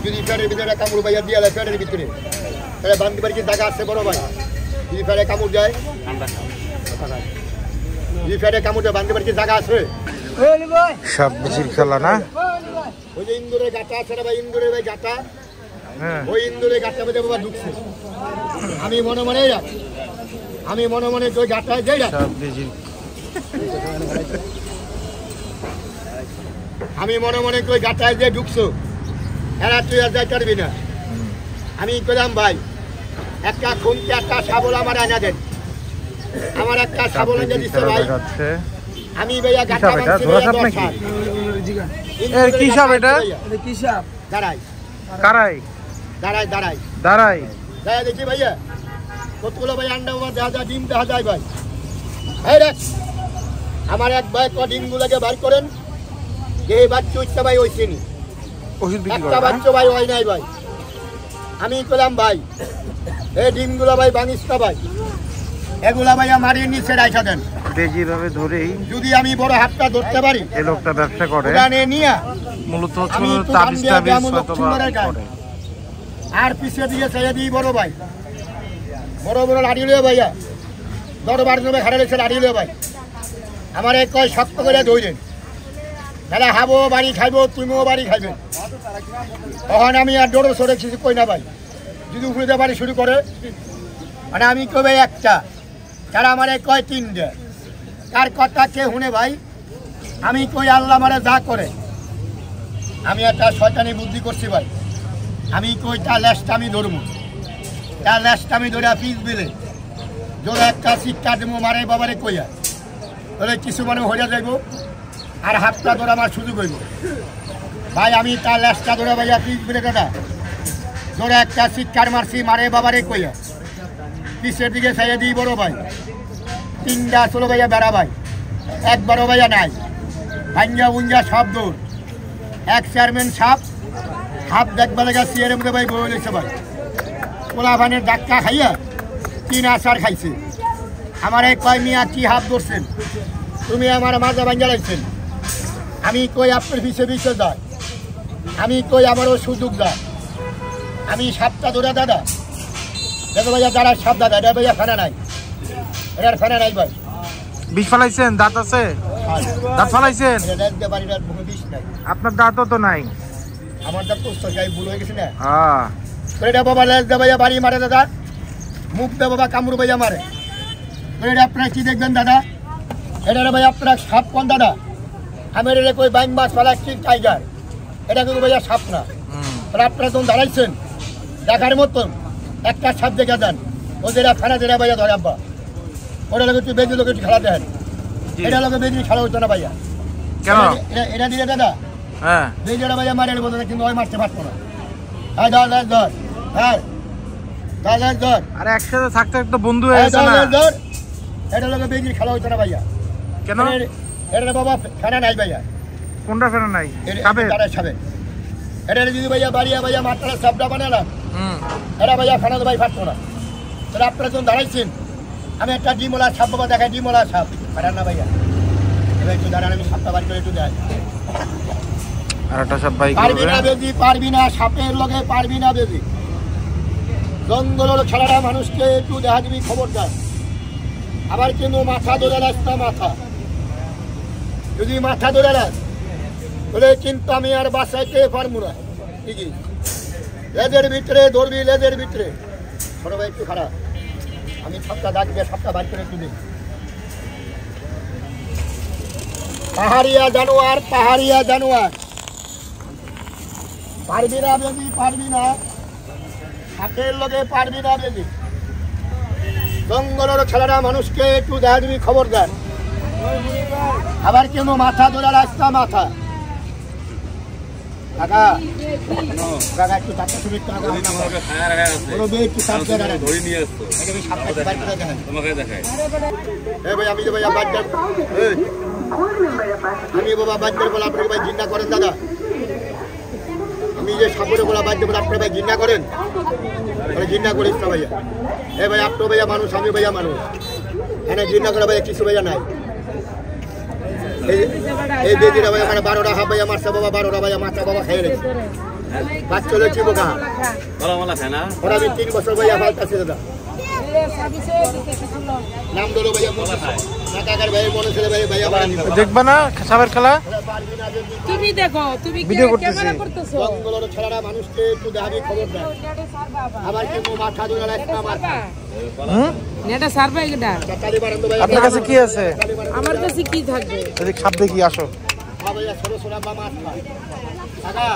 যদি ফেরের ভিতরে কামড় ভাইয়া দিয়ে দেয় ফেরের ভিতরে তাহলে বান্ধি বাড়ি কি জায়গা আছে বড় ভাই যদি ফেরে কামড় যায় যদি ফেরে কামড় যায় বান্ধি বাড়ি কি জায়গা আছে সব বেশির খেলা না ওই যে ইন্দুরের গাটা আছে না ভাই ইন্দুরের ভাই গাটা ওই ইন্দুরের গাটা মধ্যে বাবা ঢুকছে আমি মনে মনে রাখি আমি মনে মনে ওই গাটায় যাই রাখি আমি মনে মনে ওই গাটায় যে ঢুকছো এরা তুই আর যাই পারবি না আমি কইলাম ভাই একটা খুনকে একটা শাবল আমার আনা দেন আমার একটা শাবল এনে দিচ্ছে ভাই আমি ভাইয়া গাটা মানছি কি সাপ এটা কি সাপ দাঁড়াই কারাই দাঁড়াই দাঁড়াই দাঁড়াই দাঁড়াই দেখি ভাইয়া কতগুলো ভাই আন্ডা দেখা যায় ডিম দেখা যায় ভাই এই দেখ আমার এক ভাই ক ডিমগুলোকে বার করেন যে বাচ্চা উঠছে ভাই ওই চিনি একটা বাচ্চা ভাই ওই নাই ভাই আমি কইলাম ভাই এই ডিমগুলো ভাই বানিসটা ভাই এগুলা ভাইয়া মারিয়ে নিচে রাখা দেন বেজিভাবে ধরেই যদি আমি বড় হাতটা ধরতে পারি এই লোকটা ব্যবসা করে নিয়ে মূলত তাবিজ করে আর পিছিয়ে দিয়ে চাইয়ে দিই বড় ভাই বড় বড় লাড়ি লিও ভাইয়া দরবার নেবে হারা লেছে লাড়ি লিও ভাই আমার এক কয় শক্ত করে ধরলেন তাহলে হাবো বাড়ি খাইবো তুমিও বাড়ি খাইবে তখন আমি আর ডোরো সরে কিছু কই না ভাই যদি উপরে বাড়ি শুরু করে মানে আমি কবে একটা তারা আমার কয় তিনটে তার কথা কে শুনে ভাই আমি কই আল্লাহ মানে যা করে আমি একটা শয়তানি বুদ্ধি করছি ভাই আমি কই তার ল্যাসটা আমি ধরবো তার ল্যাসটা আমি ধরে পিস বিলে ধরে একটা শিক্ষা দেবো মারে বাবারে কইয়া ধরে কিছু মানে হইয়া যাইব আর হাতটা ধরে আমার সুযোগ হইব ভাই আমি তার ল্যাসটা ধরে ভাইয়া পিস বিলে দাদা ধরে একটা শিক্ষার মারছি মারে বাবারে কইয়া পিসের দিকে চাইয়ে দিই বড় ভাই তিনটা ষোলো ভাইয়া বেড়া ভাই একবারও ভাইয়া নাই ভাঙ্গা উঞ্জা সব দৌড় এক চেয়ারম্যান সাপ হাফ দেখবা লেগা চেয়ারের মধ্যে ভাই বয়ে লেছে ভাই পোলা ভানের ডাক্কা খাইয়া 3 আচার খাইছে আমার এক কয় মিয়া কি হাফ ধরছেন তুমি আমার মাজা ভাঙ্গা লাগছেন আমি কই আপনার পিছিয়ে পিছিয়ে যায় আমি কই আমারও সুযোগ যায় আমি সাপটা ধরে দাদা দেখো ভাইয়া দাঁড়া সাপ দাদা এটা ভাইয়া ফেনা নাই এটার ফেনা নাই ভাই বিষ ফেলাইছেন দাঁত আছে দাঁত ফেলাইছেন আপনার দাঁতও তো নাই আমার দাঁত তো গাই ভুল হয়ে গেছে না তো এটা বাবা লেজ দে ভাইয়া বাড়ি মারে দাদা মুখ দে বাবা কামড় ভাইয়া মারে তো এটা আপনারা কি দেখবেন দাদা এটা ভাই আপনারা সাপ কোন দাদা আমি এটা কই বাইং মাছ প্লাস্টিক টাইগার এটা কিন্তু ভাইয়া সাপ না আপনারা তখন দাঁড়াইছেন দেখার মতন একটা সাপ দেখে দেন ও যেটা ফেনা যেটা ভাইয়া ধরে আব্বা ওটা লোক একটু বেজি লোক একটু খেলা দেন এটা লোকে বেজি খেলা হতো না ভাইয়া এটা দিলে দাদা হ্যাঁ বেজিটা ভাইয়া মারে বলতো না কিন্তু ওই মারতে পারতো না হ্যাঁ ধর ধর হ্যাঁ ধর আরে একসাথে থাকতে একটা বন্ধু হয়ে গেছে না ধর এটা লোকে বেজি খেলা হতো না ভাইয়া কেন এটা বাবা ফেনা নাই ভাইয়া কোনটা ফেনা নাই সাবে এটা যদি ভাইয়া বাড়িয়া ভাইয়া মাত্রা সাপটা বানালাম এটা ভাইয়া ফেনা তো ভাই পারতো না তাহলে আপনারা যখন দাঁড়াইছেন আমি একটা ডিমলা সাপ বাবা দেখাই ডিমলা সাপ পারেন না ভাইয়া এবার একটু দাঁড়ান আমি সাপটা বাড়ি করে একটু দেয় আর একটা সাপ ভাই পারবি না বেজি পারবি না সাপের লগে পারবি না বেজি জঙ্গলের ছাড়া মানুষকে একটু দেখা দিবি খবর দেয় আবার কিন্তু মাথা ধরে রাস্তা মাথা যদি মাথা ধরে রাখ বলে কিন্তু আমি আর বাসাইতে পারবো না ঠিকই লেজের ভিতরে ধরবি লেজের ভিতরে ছোট ভাই একটু খারাপ আমি সবটা ডাকবে সবটা বাড়ি করে তুলি পাহাড়িয়া জানোয়ার পারবি না বেজি পারবি না হাতের লগে পারবি না বেজি জঙ্গলের ছেলেরা মানুষকে একটু দেখা দিবি খবর দেন আবার কেন মাথা ধরে রাস্তা মাথা কাকা কাকা একটু চাপটা শুরু আমি যে ভাইয়া বাচ্চার আমি বাবা বাচ্চার বলে আপনাকে ভাই ঘৃণা করেন দাদা আমি যে সাপরে বলা বাচ্চা বলে আপনার ভাই ঘৃণা করেন ঘৃণা করিস না ভাইয়া ভাই আপনার ভাইয়া মানুষ আমি ভাইয়া মানুষ এখানে ঘৃণা করে ভাইয়া কিছু ভাইয়া নাই এই বেদিরা ভাইয়া মানে 12টা হাফ ভাইয়া মারছে বাবা 12টা ভাইয়া মাথা বাবা খেয়ে রেখেছে বাচ্চা হলে কি বোকা ওরা আমি 3 বছর ভাইয়া পাল্টাছি দাদা নাম দলো ভাইয়া কাকার ভাই মনে ছেলে ভাই ভাইয়া দেখবা না সাবের খেলা তুমি দেখো তুমি ভিডিও করতেছি বঙ্গলোর ছেলেরা মানুষকে একটু দেখাবি খবর দেয় আবার কি মাথা ধরে রাখতে আমার নেটা সারবে এটা আপনার কাছে কি আছে আমার কাছে কি থাকবে যদি খাপ দেখি আসো ভাইয়া ছোট ছোট মাছ খায় কাকা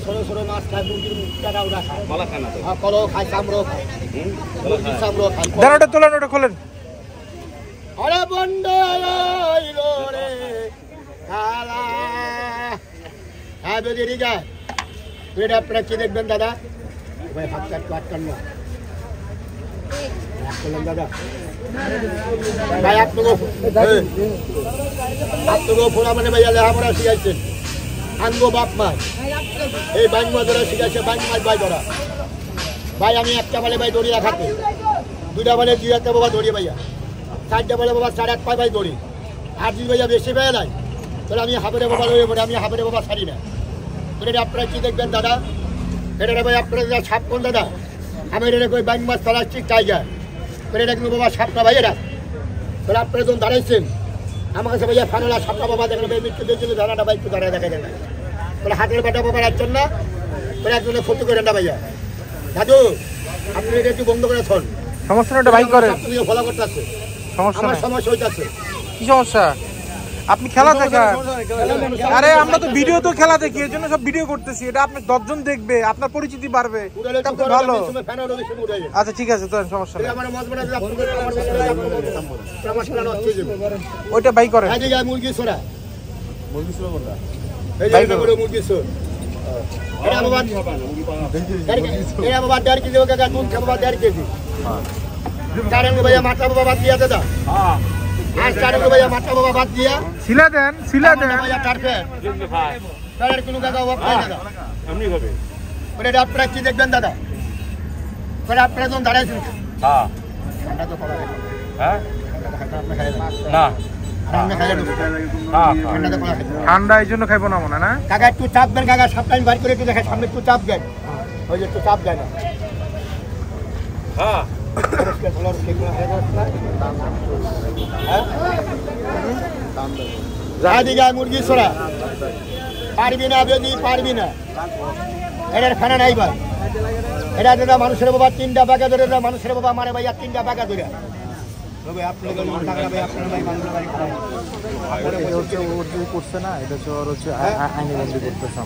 ছোট ছোট মাছ খায় মুরগির মুখটাও রাখায় মালা খায় না কলো খায় চামড়ো খায় চামড়ো খায় দাঁড়াটা তোলেন ওটা খোলেন আরে বন্ড আইলো রে কালা হ্যাঁ বেদি রিজা এটা আপনারা কি দেখবেন দাদা ভাই হাত কাট কাটকান না বলেন দাদা ভাই আপনাকে ফোনা মানে ভাইয়া লেখাপড়া শিখাইছেন আনগো বাপ মা এই বাইক মাছ ধরা শিখাইছে বাইক মাছ ভাই ধরা ভাই আমি একটা বলে ভাই দড়ি রাখাতে 2টা বলে 2 একটা বাবা দড়ি ভাইয়া 4টা বলে বাবা 8.5 পাই ভাই দড়ি আর যদি ভাইয়া বেশি পেয়ে নাই তাহলে আমি হাফের বাবা রয়ে পড়ে আমি হাফের বাবা ছাড়ি না এটা আপনারা কি দেখবেন দাদা এটা ভাই আপনারা সাপ কোন দাদা আমি এটা কই বাইক মাছ ফেলাচ্ছি টাইগার এটা কিন্তু বাবা সাপটা ভাই এটা তাহলে আপনারা যখন দাঁড়াইছেন আমার কাছে ভাইয়া ফানালা সাপটা বাবা দেখেন ভাই মৃত্যু দিয়েছিল ধারাটা ভাই একটু দাঁড়ায় দেখা যায় না তাহলে হাতের বাটা বাবা রাখছেন না তাহলে একজনের ক্ষতি করেন না ভাইয়া দাদু আপনি এটা একটু বন্ধ করে থন সমস্যা না ভাই করে ফলো করতে আছে সমস্যা আমার নাই সমস্যা হইতাছে কি সমস্যা আপনি খেলা দেখান আরে আমরা তো ভিডিও তো খেলা দেখি এর জন্য সব ভিডিও করতেছি এটা আপনি 10 জন দেখবে আপনার পরিচিতি বাড়বে এটা তো ভালো আচ্ছা ঠিক আছে তো সমস্যা নেই ওইটা বাই করে মুরগি ছোড়া কোনটা এই যে মুরগি ছোড় এটা বাবা 1.5 কেজি কাকা দুধ খাবো 1.5 কেজি কারণ ভাইয়া মাথা বাবা দিয়া দাদা আর কারণ ভাইয়া মাথা বাবা বাদ দিয়া সিলা দেন ভাইয়া টারপে কারণ কোনো কাকা অভাব নাই দাদা এমনি হবে ওটা আপনারা কি দেখবেন দাদা তাহলে আপনারা যখন দাঁড়াইছেন হ্যাঁ ঠান্ডা তো পড়া হ্যাঁ না ঠান্ডা এই জন্য খাইবো না মনে না কাকা একটু চাপ দেন কাকা সাবধান বার করে একটু দেখেন সামনে একটু চাপ দেন ওই যে একটু চাপ দেন হ্যাঁ মুরগি ছোড়া পারবি না বেদি পারবি না এটার খানা নাই ভাই এটা দাদা মানুষের বাবা 3টা বাগা ধরে মানুষের বাবা মারে ভাইয়া 3টা বাগা ধরে করছে না এটা হচ্ছে আইনি বন্দি করতেছে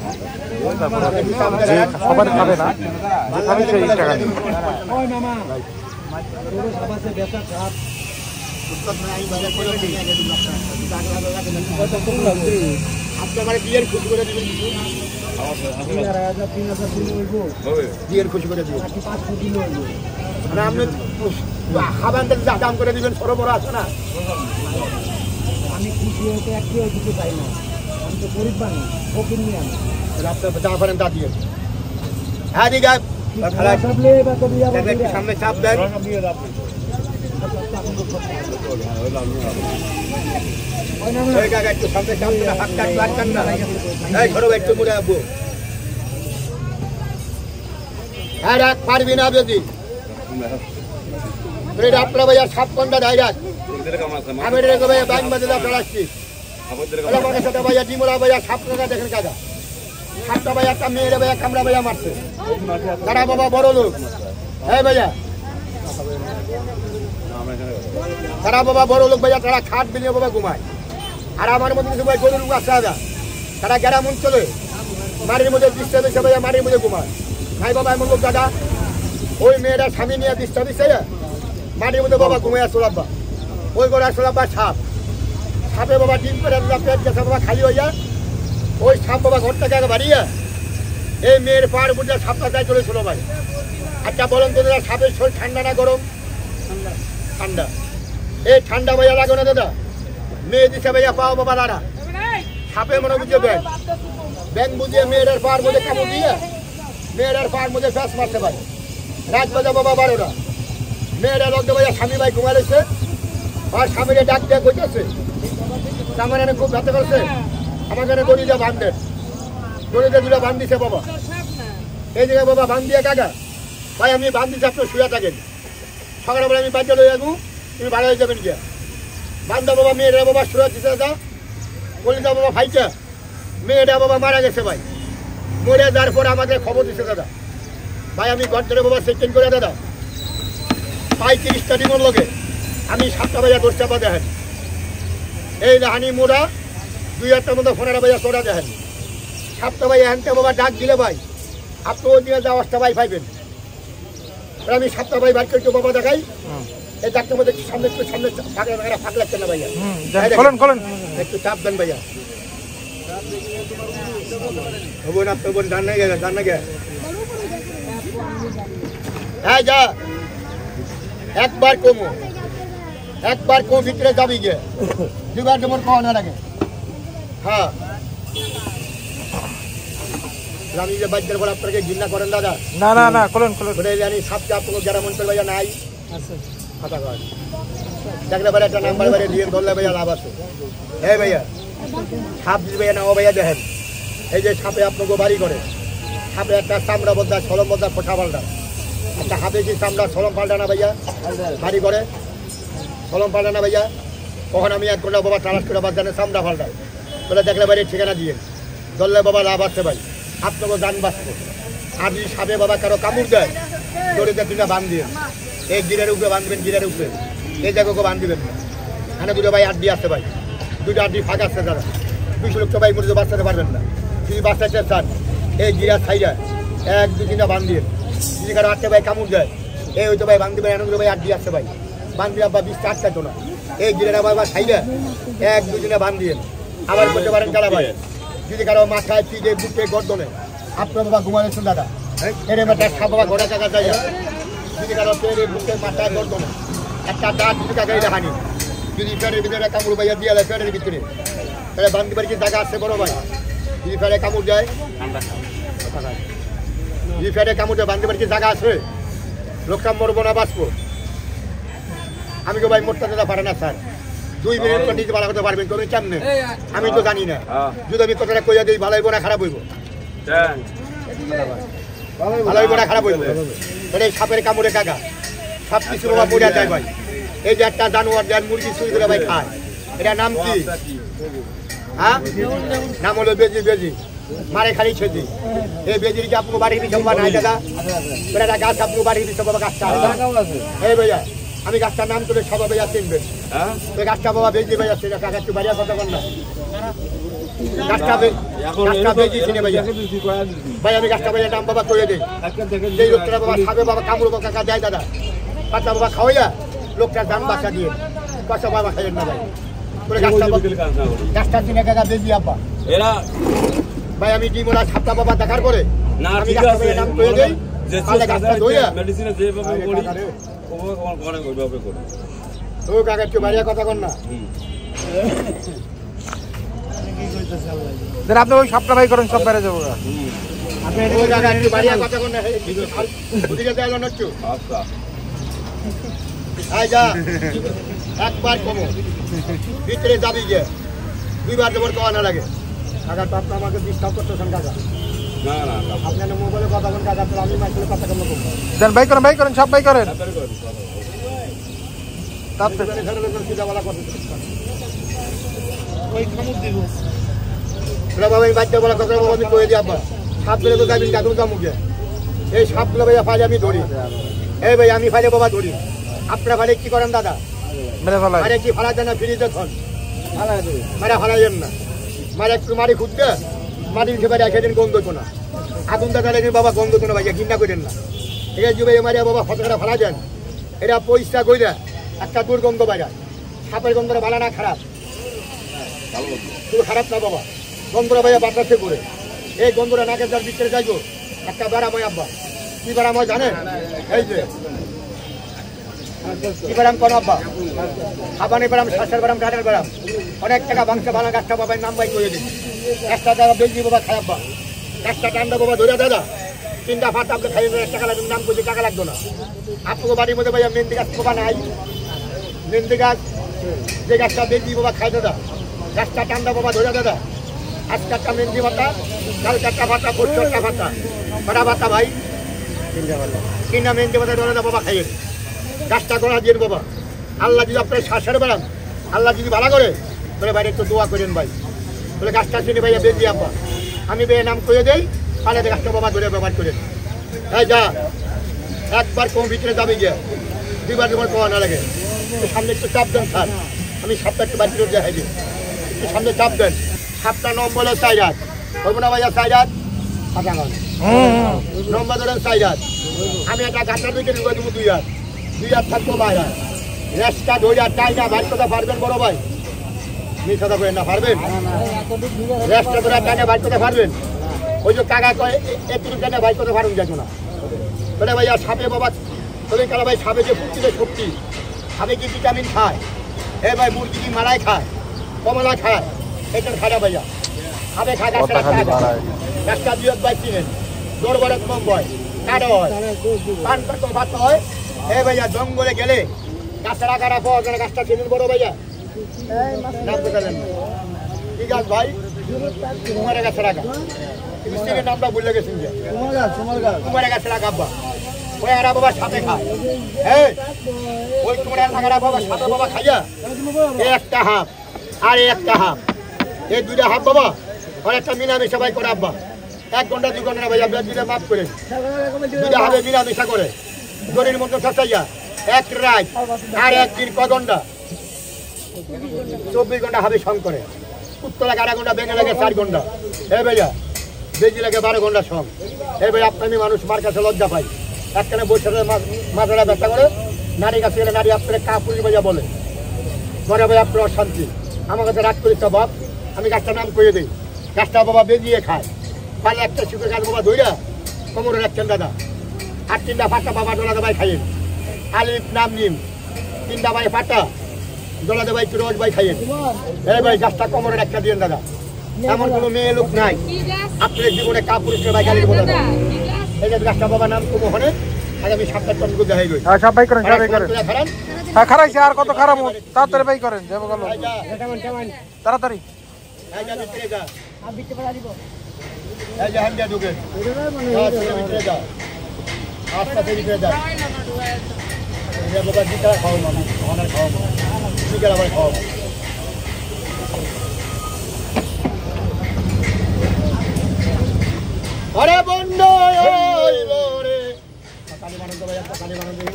সবার খাবে না যে খাবে সেই টাকা দিবে আপনার বিয়ের খুশি করে দিবেন বিয়ের খুশি করে দিবেন আপনি খাবার দাম করে দিবেন ছোট বড় আছে না আমি খুশি হতে একটু দিতে পাই না আমি তো গরিব বানি ফকির নিয়ে আমি আপনার যা পারেন তা দিয়ে হ্যাঁ দিদি সামনে চাপ দেন একটু সামনে চাপ দেন হাত কাট লাগছেন না এই ঘরে একটু মুড়ে আসবো হ্যাঁ রাখ পারবি না যদি আপনার ভাইয়া সাপ কোনটা ডাইরাক আমি রেখে ভাইয়া ব্যাংক বাজে আপনার আসছি মানুষের সাথে ভাইয়া ডিমোরা ভাইয়া সাপ কাকা দেখেন কাকা সাপটা ভাইয়া একটা মেয়েরা ভাইয়া কামড়া ভাইয়া মারছে তারা বাবা বড় লোক হ্যাঁ ভাইয়া তারা বাবা বড় লোক ভাইয়া তারা খাট বিলিয়ে বাবা ঘুমায় আর আমার মধ্যে কিছু ভাই গরুর লোক আছে দাদা তারা গ্রাম অঞ্চলে মাটির মধ্যে দৃষ্টি দিচ্ছে ভাইয়া মাটির মধ্যে ঘুমায় ভাই বাবা এমন লোক দাদা ওই মেয়েরা স্বামী নিয়ে দৃষ্টি দিচ্ছে মাটির মধ্যে বাবা ঘুমায় আসলো আব্বা ওই করে আসলো আব্বা সাপ সাপে বাবা ডিম করে পেট গেছে বাবা খালি হইয়া ওই সাপ বাবা ঘর থেকে বাড়িয়ে এই মেয়ের পাড় বুঝে সাপটা যায় চলেছিল ভাই আচ্ছা বলেন তো দাদা সাপের শরীর ঠান্ডা না গরম ঠান্ডা এই ঠান্ডা ভাইয়া লাগো না দাদা মেয়ে দিচ্ছে ভাইয়া পাও বাবা লাড়া সাপে মনে বুঝে ব্যাং বুঝিয়ে মেয়ের পাড় মধ্যে কামড় দিয়ে মেয়ের পাড় মধ্যে ফ্যাস মারতে পারে রাত বাজা বাবা 12টা মেয়েরা লগ্নে ভাইয়া স্বামী ভাই ঘুমাইছে আর স্বামীরে ডাক দিয়ে কইতেছে আমার এনে খুব ব্যথা করছে আমার এনে গড়ি যা বান্ধে দড়িতে দুটো বান দিছে বাবা, এই জায়গায় বাবা বান দিয়ে কাকা ভাই আমি বান দিচ্ছি, আপনি শুয়ে থাকেন, সকালবেলা আমি বাচ্চা লয়ে যাবো, তুমি ভালো হয়ে যাবেন গিয়া বান্ধব বাবা। মেয়েরা বাবা শুয়ে দিছে দাদা, বলিদা বাবা ভাইটা মেয়েটা বাবা মারা গেছে ভাই, মরে যাওয়ার পরে আমাদের খবর দিচ্ছে দাদা ভাই। আমি ঘর ধরে বাবা চেকিং করে দাদা 35টা ডিমোর লোকে আমি 7টা বাজা 10টা পা দেখেন, এই হানি মোড়া 2-8টার মধ্যে 15টা বাজা 16টা দেখেন, 7টা বাজা হ্যানটা বাবা ডাক দিলে ভাই আপনি ওই দিকে যা 8টা বাই পাইবেন। আমি 7টা বাই বার করে বাবা দেখাই, এই ডাক্তার মধ্যে সামনে একটু সামনে ফাঁক লাগছে না ভাইয়া, একটু চাপ দেন ভাইয়া। হ্যাঁ যা একবার কমো, একবার কম ভিতরে যাবি গিয়ে 2বার যেমন খাওয়া না লাগে। হ্যাঁ আমি যে বাচ্চার পর আপনাকে ঘৃণা করেন দাদা, না না না খোলেন খোলেন, জানি সাপটা আপনাকে গ্রাম অঞ্চল ভাইয়া নাই খাতা কর দেখলে ভাই একটা নাম্বার বাইরে দিয়ে ধরলে ভাইয়া লাভ আছে। হ্যাঁ ভাইয়া সাপ দিদি ভাইয়া না ও ভাইয়া দেখেন, এই যে সাপে আপনাকে বাড়ি করে, সাপে একটা চামড়া বদলা সলম বদলা ফোটা পাল্টা, একটা হাতে কি চামড়া সলম পাল্টা না ভাইয়া বাড়ি করে, সলম পাল্টা না ভাইয়া। কখন আমি 1 ঘন্টা বাবা ট্রান্স করে বাদ জানে চামড়া পাল্টা বলে দেখলে বাইরে ঠিকানা দিয়ে ধরলে বাবা লাভ আছে ভাই, আপনাকে জান বাঁচবো। আর যদি সাপে বাবা কারো কামড় দেয় দড়িতে 2টা বান দিয়ে, এই গিরের উপরে বাঁধবেন, গিরের উপরে এই জায়গাকে বান দিবেন না। এখানে 2টা ভাই 8 দিয়ে আসতে ভাই, 2টা 8 দিয়ে ফাঁক আসছে দাদা, 200 লক্ষ ভাই মরে বাঁচাতে পারবেন না। যদি বাঁচাতে চান এই গিরার সাইডে 1-2-3টা বান দিয়ে, যদি কারো 8টা ভাই কামড় দেয় এই হয়তো ভাই বান দিবেন, এখানে ভাই 8 দিয়ে আসতে ভাই বান দিয়ে আবার 20টা 8টা তো না, এই গিরের আবার সাইডে 1-2-3টা বান দিয়ে আবার করতে পারেন কারা ভাই। যদি কারো মাথায় পিঠে বুকে গর্দনে আপনার বাবা ঘুমানোছেন দাদা, এর একটা সাপ বাবা ঘোড়া টাকা যায়, যদি কারো পেরে বুকে মাথায় গর্দনে একটা দাঁত যদি কাকা এটা হানি, যদি ফেরের ভিতরে কামড় ভাইয়া দিয়ে ফেরের ভিতরে তাহলে বান দিবার কি জায়গা আছে বড় ভাই। যদি ফেরে কামড় যায়, যদি ফেরে কামড় যায় বান দিবার কি জায়গা আছে, লোকটা মরবো না বাঁচবো। আমি তো ভাই মোটটা দাদা পারে না স্যার, 2 মিনিট তো নিজে ভালো করতে পারবেন তুমি কেমনে আমি তো জানি না। যদি আমি কথাটা কইয়া দিই ভালো হইব না খারাপ হইব, ভালো হইব না খারাপ হইব। এই সাপের কামড়ে কাকা সব কিছু বাবা পড়ে যায় ভাই। এই যে একটা জানোয়ার যার মুরগি চুরি করে ভাই খায়, এটা নাম কি? হ্যাঁ নাম হলো বেজি, বেজি মারে খালি ছেজি। এই বেজির কি আপনার বাড়ির পিছনে বা নাই দাদা? একটা গাছ আপনার বাড়ির পিছনে বাবা গাছটা এই ভাইয়া আমি গাছটার নাম তুলে সবাই ভাইয়া চিনবেন, ওই গাছটা বাবা বেজি ভাইয়া চিনে কাকা একটু বাড়িয়া কথা বল না, গাছটা বেজি চিনে ভাইয়া ভাই। আমি গাছটা ভাইয়া নাম বাবা করে দিই, যেই লোকটা বাবা খাবে বাবা কামড় কাকা দেয় দাদা পাতা বাবা খাওয়াইয়া লোকটার দাম বাঁচা দিয়ে পয়সা বাবা খাইয়েন না ভাই। গাছটা চিনে কাকা বেজি আব্বা ভাই। আমি ডিমোলা ছাপটা বাবা দেখার পরে আমি গাছটা ভাইয়া নাম করে দিই, তাহলে গাছটা ধইয়া ও কাকা একটু বাড়িয়া কথা কর না। আপনি ওই সাপটা ভাই করেন, সব বেড়ে যাবো। একবার কমো ভিতরে যাবি গিয়ে 2বার যেমন খাওয়া না লাগে কাকা। তো আপনি আমাকে ডিস্টার্ব করতেছেন কাকা, আপনার মোবাইলে কথা বলেন কাকা, আমি মাইকেলে কথা কম করবো। ভাই করেন, ভাই করেন, সব ভাই করেন। বাচ্চা বলা কথা আমি কয়ে দিই আব্বা সাপ ধরে তো যাবেন কাকুর কামুকে, এই সাপগুলো ভাইয়া ফাইলে আমি ধরি, এই ভাই আমি ফাইলে বাবা ধরি। আপনারা ফাইলে কি করেন দাদা? মারে কি ফালা দেন না ফ্রিজে ধন মারা ফালাইয়েন না, মারে একটু মারি খুঁজতে মাটি উঠে পারে সেদিন গন্ধ হতো না, আগুন দেখালে বাবা গন্ধ হতো না ভাইয়া, ঘৃণা করেন না। ঠিক আছে ভাই মারিয়া বাবা ফটোটা ফালা দেন, এটা পরিষ্কার করে একটা দুর্গন্ধ বাজায়। সাপের গন্ধটা ভালো না খারাপ? শুধু খারাপ না বাবা, গন্ধটা ভাইয়া বাতাসে করে এই গন্ধটা নাকের যার ভিতরে যাইবো একটা বেড়াময় আব্বা। কি বেড়াময় জানেন? এই যে কি বেড়াম কোন আব্বা? হাবানি বেড়াম, শ্বাসের বেড়াম, ডাটের বেড়াম। অনেক টাকা বাংশে ভালো গাছটা বাবা নাম বাই করে দিন, একটা টাকা বেশি বাবা খারাপ বা একটা টান্ডা বাবা ধরে দাদা 3টা ভাত আপনি খাইয়ে 1 টাকা লাগবে, নাম করছি টাকা লাগতো না। আপনাকে বাড়ির মধ্যে ভাইয়া মেহেন্দি গাছ বাবা নাই, মেহেন্দি গাছ যে গাছটা বেশি বাবা খাই দাদা, গাছটা টান্ডা বাবা ধরে দাদা আজকালটা মেহেন্দি ভাতা, কালকাটা ভাতা, পরশুটা ভাতা, কটা ভাতা ভাই? তিনটা মেহেন্দি ভাতা ধরে বাবা খাইয়ে গাছটা করা দিয়ে বাবা। আল্লাহ যদি আপনার শ্বাসের বেড়ান, আল্লাহ যদি ভালো করে বলে বাইরে একটু দোয়া করেন ভাই, বলে গাছটা চিনি ভাইয়া বেঁধে আব্বা, আমি বেয়ে নাম করে দেই, পালে গাছটা বাবা ধরে ব্যবহার করেন। হ্যাঁ যা একবার কম ভিতরে যাবে গিয়ে, দুইবার দুবার পাওয়া না লাগে। সামনে একটু চাপ দেন স্যার, আমি সাপটা একটু বাড়িতে দেখাই দিই, একটু সামনে চাপ দেন। সাপটা নম্বর হলো 4 হাত, বলবো না ভাইয়া 4 হাত, নম্বর ধরেন 4 হাত। আমি একটা গাছটার দিকে ঢুকে দেবো 2 হাত, 2 হাত থাকবো 12 হাত। রেস্টটা 2 হাত, 4 হাত ভাই কথা পারবেন বড় ভাই? মিশাদা করেন না, পারবেন? রেস্টটা ধরে 4 হাত ভাই কথা পারবেন? ওই যে কাকা কয় একটু টানে ভাই কথা পারুন যাইতো না। বলে ভাইয়া সাপে বাবা তবে কারা ভাই, সাপে যে পুষ্টিতে শক্তি, সাপে কি ভিটামিন খায়, এ ভাই মুরগি কি মালাই খায়, কমলা খায়, এটা খায় ভাইয়া। সাপে খায় গাছটা খায়, গাছটা 2 হাত ভাই কিনেন, দরবারে কম হয়, কাটা হয়, পান পাতা ভাত হয়। এ ভাইয়া জঙ্গলে গেলে গাছের আকারা পাওয়া যায়, গাছটা কিনেন বড় ভাইয়া। নাম তো জানেন কি গাছ ভাই? কুমারে গাছের আগা, মিস্ত্রির নামটা ভুলে গেছেন যে কুমারে গাছের আগা আব্বা। ওই আরা বাবা সাপে খায়, হ্যাঁ ওই কুমারে আগারা বাবা সাপে বাবা খাইয়া এই একটা হাফ আর এই একটা হাফ, এই 2টা হাফ বাবা অনেকটা মিলামিশা ভাই করে আব্বা। 1 ঘন্টা 2 ঘন্টা ভাই আপনার দিলে মাফ করে 2টা হাফে মিলামিশা করে দড়ির মধ্যে ফসাইয়া 1 রাত আর 1 দিন, ক ঘন্টা? 24 ঘন্টা হাবে সং করে। উত্তর লাগে 1/2 ঘন্টা, বেঙ্গে লাগে 4 ঘন্টা। হে ভাইয়া বেজি লাগে 12 ঘন্টা সং। হে ভাই আপনার মানুষ মার কাছে লজ্জা পাই, একখানে বসে মাথাটা ব্যথা করে, নারী কাছে গেলে নারী আপনার কাপুরি ভাইয়া বলে, ঘরে ভাই আপনার অশান্তি। আমার কাছে রাগ করিস বাপ, আমি গাছটার নাম করে দিই, গাছটা বাবা বেজিয়ে খায়। পালে একটা শুকুর গাছ বাবা ধইরা কোমরে রাখছেন দাদা, আর 3টা ফাটা বাবা ডোলা ভাই খাইয়েন, আলিফ নাম নিম 3টা ভাই ফাটা ডোলা ভাই রোজ ভাই খাইয়েন। এই ভাই গাছটা কোমরে একটা দিয়েন দাদা। এমন কোনো মেয়ে লোক নাই আপনার জীবনে কাপুরুষকে ভাই গালির বলে না। এই যে গাছটা বাবা নাম কুমো হনে আগামী 7টা টনগুলো দেখাই গই। হ্যাঁ সব ভাই করেন, সব ভাই করেন। হ্যাঁ খারাইছে, আর কত খারাপ তাড়াতাড়ি ভাই করেন, যাবো গেল তাড়াতাড়ি। এই যে ভিতরে যা, আমি ভিতরে পড়া দিব। এই যে হান্ডা ঢুকে ভিতরে যা, আস্তে আস্তে ভিতরে যা। এই বাবা জিতা খাও মামা, অনেক খাও জিতা ভাই খাও। আরে বন্ধু আইলো রে, কালি বানান তো ভাই, একটা কালি বানান দিই।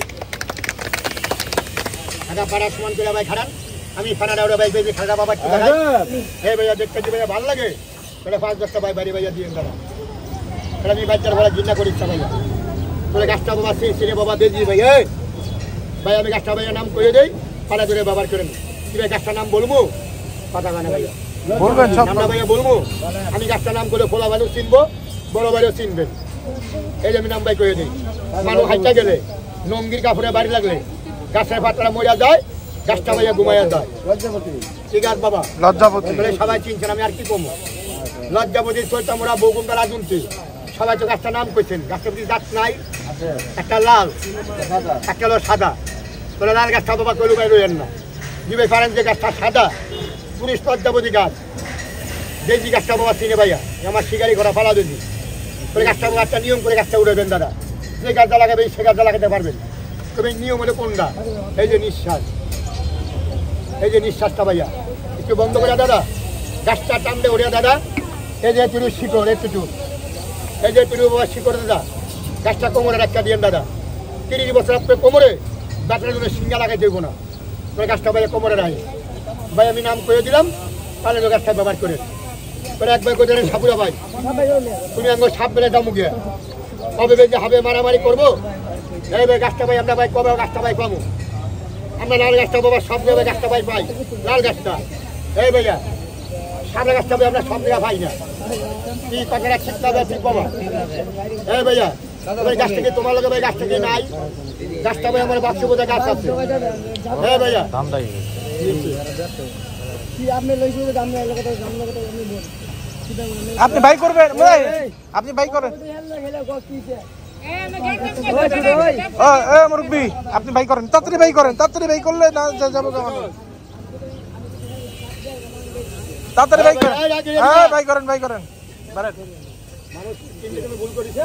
আগা পাড়া সমান করে ভাই খারান, আমি ফানাটা ওরে ভাই বেজে খাড়া বাবা কি দেখাই। এই ভাইয়া দেখতে দি ভাইয়া ভালো লাগে, তাহলে 5-10টা ভাই বাড়ি ভাইয়া দিয়েন দাদা। তাহলে আমি বাচ্চার ভাড়া জিন্না করি ইচ্ছা ভাইয়া, তাহলে গাছটা বাবা সিরে বাবা বেজি ভাই। এই ভাই আমি গাছটা ভাইয়া নাম করে দেই, পাড়া ধরে ব্যবহার করেন। কি ভাই গাছটার নাম বলবো? কথা গানে ভাইয়া বলবেন সব নামটা ভাইয়া বলবো। আমি গাছটার নাম করে ফোলা ভাইও চিনবো, বড় ভাইও চিনবেন। এই যে আমি নাম ভাই করে দিই। মানুষ হাইটা গেলে নঙ্গির কাপড়ে বাড়ি লাগলে গাছের পাতাটা মরিয়া যায়, গাছটা ভাইয়া ঘুমাইয়া যায়। ঠিক আছে বাবা, লজ্জাপতি সবাই চিনছেন, আমি আর কি কমো। লজ্জাপতি চৈতামরা বৌকুমটা রাজুন্তি সবাই তো গাছটার নাম করছেন। গাছটা প্রতি গাছ নাই, একটা লাল একটা হলো সাদা, তাহলে লাল গাছটা বাবা কলু গাই রইলেন না। দিবে পারেন যে গাছটা সাদা পুলিশ লজ্জাপতি গাছ, দেজি গাছটা বাবা চিনে ভাইয়া, আমার শিকারি ঘোড়া পালা দেজি। তাহলে গাছটা বাবা একটা নিয়ম করে গাছটা উড়াবেন দাদা, যে গাছটা লাগাবে সে গাছটা লাগাতে পারবেন। তবে নিয়ম হলে কোনটা? এই যে নিঃশ্বাস, এই যে নিঃশ্বাসটা ভাইয়া একটু বন্ধ করে দাদা, গাছটা টানতে উড়িয়া দাদা। এই যে একটু শিকড়, একটু এই যে একটু বাবা শিকড় দাদা, গাছটা কোমরে একটা দিয়েন দাদা। 30 বছর আপনার কোমরে গাছের জন্য সিঙ্গা লাগাই দেবো না, তাহলে গাছটা ভাইয়া কোমরে রাখি ভাই আমি নাম করে দিলাম, তাহলে গাছটা ব্যবহার করে তোরা একবার করে দেন। সাপুরা ভাই তুমি আঙ্গ সাপ বেলে দামু গিয়া কবে বেজে হবে মারামারি করবো। এই ভাই গাছটা ভাই আমরা ভাই কবে গাছটা ভাই পাবো? আমরা লাল গাছটা বাবা সব জায়গায় গাছটা ভাই পাই, লাল গাছটা। এই ভাইয়া সাদা গাছটা ভাই আমরা সব জায়গায় পাই না, কি কথাটা ঠিক না ঠিক বাবা? এই ভাইয়া গাছ থেকে তোমার লোকে ভাই গাছ থেকে নাই, গাছটা ভাই আমার বাক্স বোঝা গাছ আছে। হ্যাঁ ভাইয়া আপনি ভাই করবেন, আপনি ভাই করেন। মুরব্বী আপনি ভাই করেন, তাড়াতাড়ি ভাই করেন, তাড়াতাড়ি ভাই করলে না যাবো কেমন। তাড়াতাড়ি বাই করেন। হ্যাঁ বাই করেন বাই করেন। বারেন। মানুষ চিন্তা তুমি ভুল করিস না।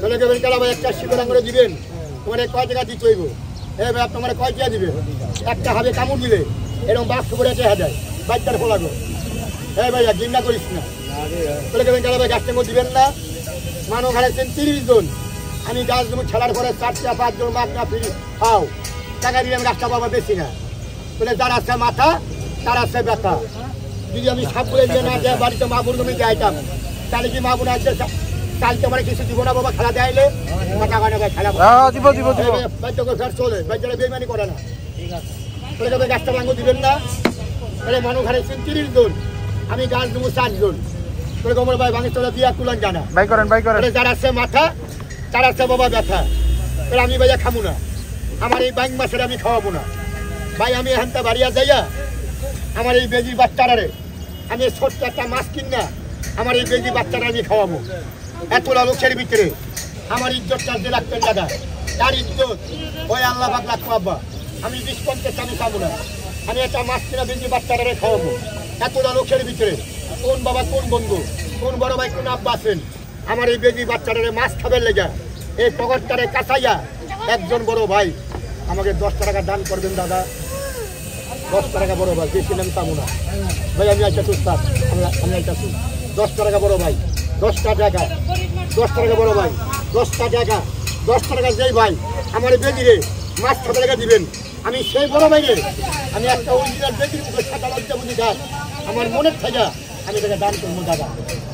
চলে যাবেন কালা ভাই একটা শিকড় আঙুলে দিবেন তোমার কয় টাকা দিতে হইব ভাই তোমার কয় টাকা দিবে একটা হবে কামড় দিবে এরকম বাক্স করে যায় বাচ্চার ফোলাগো ভাইয়া ঘৃণা করিস না চলে যাবেন কালা ভাই গাছটা দিবেন না মানুষ হারাইছেন 30 জন আমি গাছ জমি ছাড়ার পরে 4টা 5 জন মাছ না ফিরি খাও টাকা দিলে আমি গাছটা পাবো বেশি না বলে যার আছে মাথা তার আছে ব্যথা যদি আমি সাপ বলে দিয়ে না দেয় বাড়িতে মা বোন আমি যাইতাম তাহলে কি মা বোন আসছে কালকে আমার কিছু দিব না বাবা খেলা দেয়াইলে টাকা গানে ভাই খেলা দিব দিব দিব বাচ্চাকে ফের চলে বাচ্চারা বেইমানি করে না বলে যাবে গাছটা ভাঙো দিবেন না তাহলে মানুষ হারাইছেন 30 জন আমি গাছ দেবো 4 জন বলে গোমর ভাই ভাঙে চলে দিয়া তুলান জানা বাই করেন বাই করেন যার আছে মাথা তার আছে বাবা ব্যথা তাহলে আমি ভাইয়া খামু না আমার এই ব্যাংক মাছের আমি খাওয়াবো না ভাই আমি এখানটা বাড়িয়া যাইয়া আমার এই বেজি বাচ্চারারে আমি ছোট্ট একটা মাছ কিনা আমার এই বেজি বাচ্চারা আমি খাওয়াবো এতটা লোকের ভিতরে আমার ইজ্জতটা যে রাখতেন দাদা তার ইজ্জত ওই আল্লাহ বাদ রাখবো আব্বা আমি 20-50 আমি খাবো না আমি একটা মাছ কিনা বেজি বাচ্চারারে খাওয়াবো এতটা লোকের ভিতরে কোন বাবা কোন বন্ধু কোন বড় ভাই কোন আব্বা আছেন আমার এই বেজি বাচ্চাটারে মাছ খাবেন লেগা এই টগরটারে কাছাইয়া একজন বড় ভাই আমাকে 10 টাকা দান করবেন দাদা 10 টাকা বড় ভাই বেশি নাম পাবো না ভাই আমি একটা সুস্থার আমি একটা 10 টাকা বড় ভাই 10 টাকা 10 টাকা বড় ভাই 10 টাকা 10 টাকা যেই ভাই আমার বেদিরে মাছ খাবে টাকা দিবেন আমি সেই বড় ভাইরে আমি একটা অরিজিনাল বেদির মুখে সাদা লজ্জা বুঝি গাছ আমার মনের থেকে আমি তাকে দান করবো দাদা